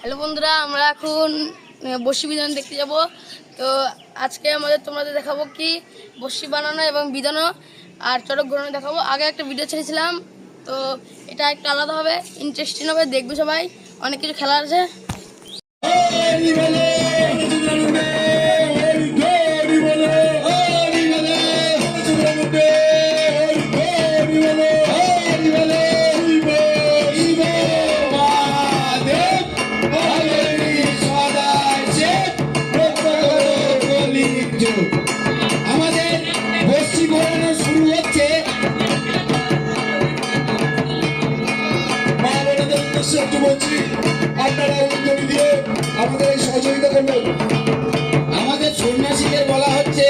Hello বন্ধুরা, আমরা এখন বড়শি বিধান দেখতে যাব। তো আজকে তোমাদের দেখাবো কি বড়শি বানানো এবং বিধানো আর চড়ক ঘোরানো দেখাবো। আগে একটা ভিডিও ছেড়েছিলাম, তো এটা একটু আলাদা হবে, ইন্টারেস্টিং হবে, দেখবে সবাই। অনেক কিছু খেলা আছে। আমাদের বড়শি ঘোরানো শুরু হচ্ছে। মা বোনদের উদ্দেশ্যে একটু বলছি, আপনারা উদ্যোগ দিয়ে আমাদের সহযোগিতা করবেন। আমাদের সন্ন্যাসীদের বলা হচ্ছে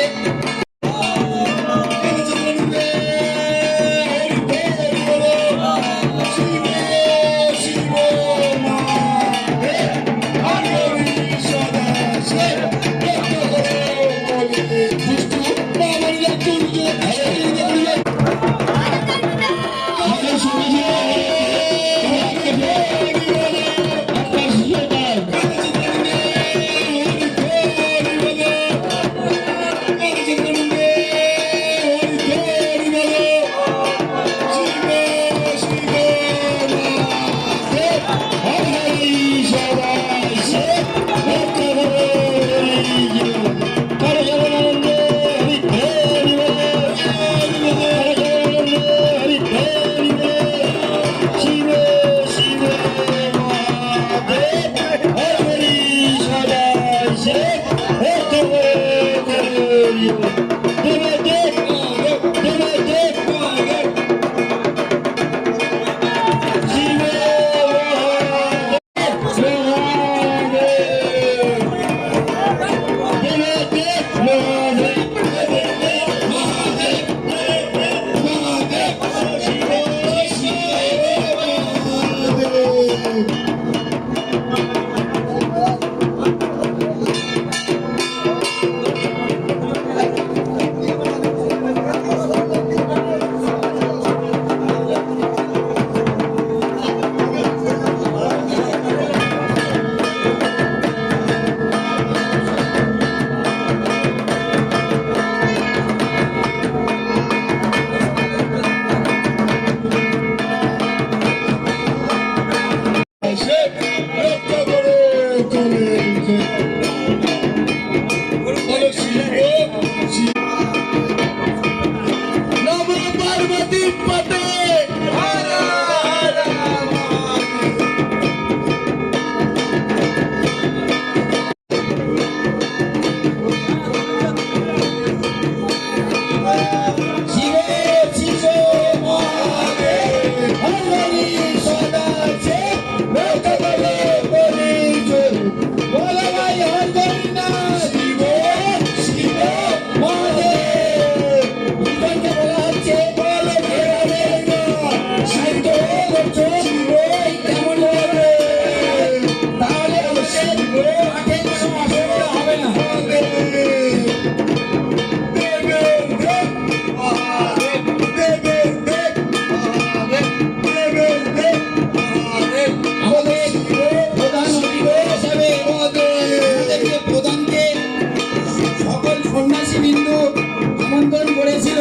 আমন্ত্রণ করেছিল,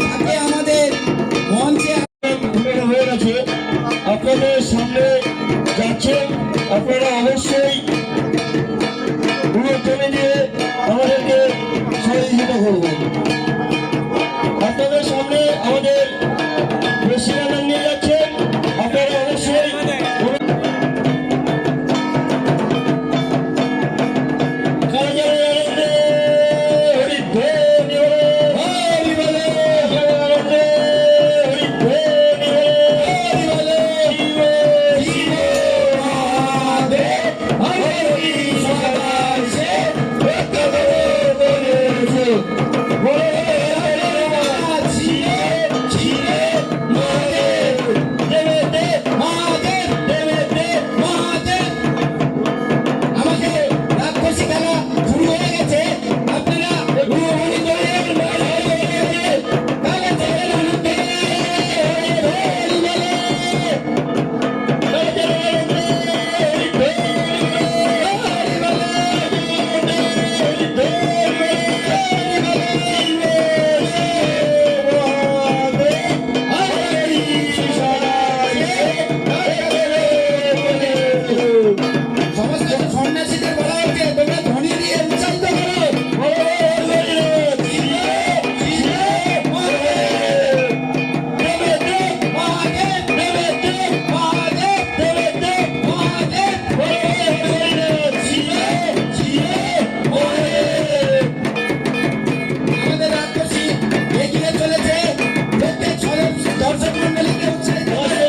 তাকে আমাদের মঞ্চে হয়ে গেছে। আপনাদের সামনে যাচ্ছে, আপনারা অবশ্যই তুলে দিয়ে আমাদেরকে সহযোগিতা করবেন। আপনাদের সামনে আমাদের প্রেসিডেন্ট নিয়ে যাচ্ছেন, আপনারা অবশ্যই সমস্ত সন্ন্যাসীদের বলা হচ্ছে তোমরা ধ্বনি দিয়ে উচ্চারিত করো। আমাদের রাক্ষসী এগিয়ে চলেছে, প্রত্যেক দর্শক মন্ডলীকে উৎসাহিত করতে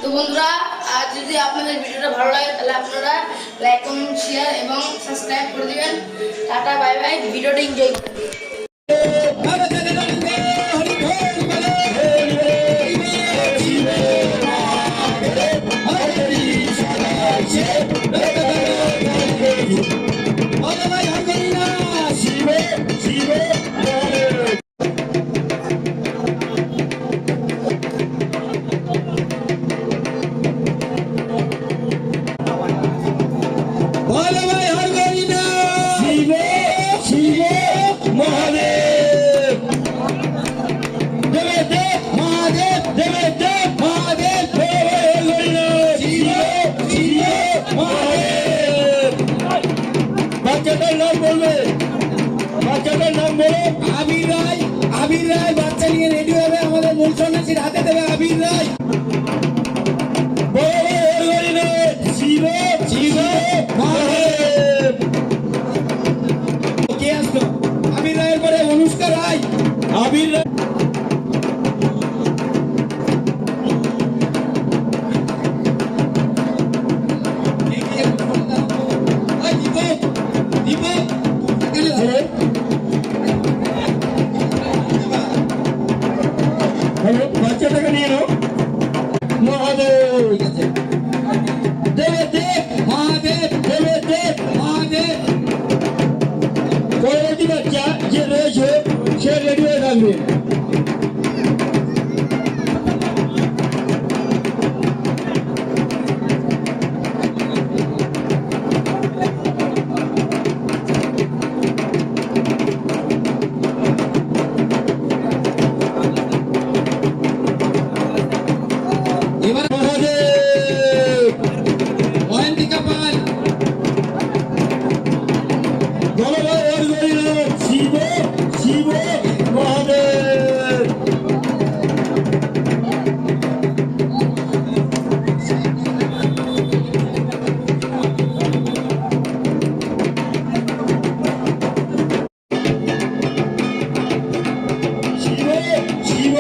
তো বন্ধুরা, আজ যদি আপনাদের ভিডিওটা ভালো লাগে তাহলে আপনারা লাইক, কমেন্ট, শেয়ার এবং সাবস্ক্রাইব করে দিবেন। Tata, bye bye. ভিডিওটা এনজয় করুন। বাচ্চাটার নাম বলবে, বাচ্চাটার নাম বলো। আবির রায়। আবির রায় বাচ্চা নিয়ে রেডি হবে, আমাদের মূল সন্ন্যাসীর হাতে দেবে আবির রায়। কে আসলো? আবির রায়ের পরে অনুষ্কা রায়। আবির রায় বাচ্চাটাকে নিয়ে নাও। মহাদেব দেবে দেব, মহাদেব দেবে দেব, মহাদেব। পরবর্তী বাচ্চা যে রয়েছে সে রেডি হয়ে থাকবে। এবার মহাদেব মহেন্দ্রিকা পাল শিব শিব মহাদেব। শিব শিব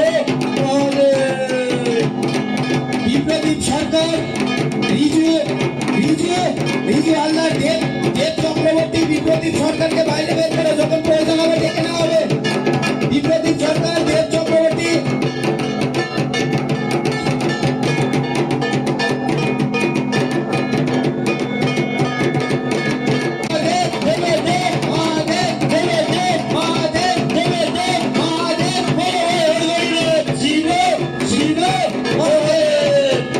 মহাদেব। বিপ্লবী সরকার, রিজু রিজু রিজু আল্লাহ দেব দেব চক্রবর্তী বিপ্লবী সরকারকে বাইরে বের করে, যখন প্রয়োজন হবে ডেকে নেওয়া হবে। বিপ্লবী সরকার, দেব চক্রবর্তী।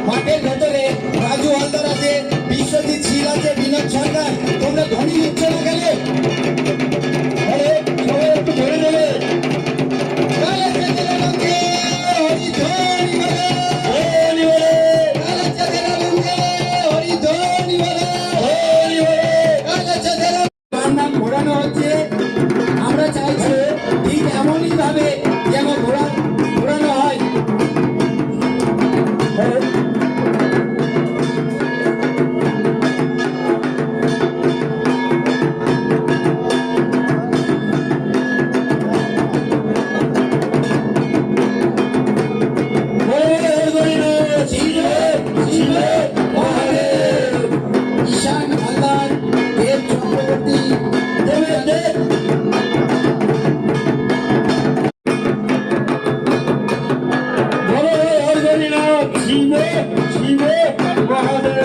মাঠের ভেতরে রাজু হালদার আছে, বিশ্বজিৎ শীল আছে, বিনোদ সরকার। তোমরা ধ্বনি দিচ্ছ না কেন? আরে সবাই একটু ধরে নেবে। ঘোরানো হচ্ছে, আমরা চাইছি ঠিক এমনই ভাবে যেন ঘোরানো হয়। ঈশান হালদার, দেব চক্রবর্তী, দেবের দেব। বলো শিবে মহাদেব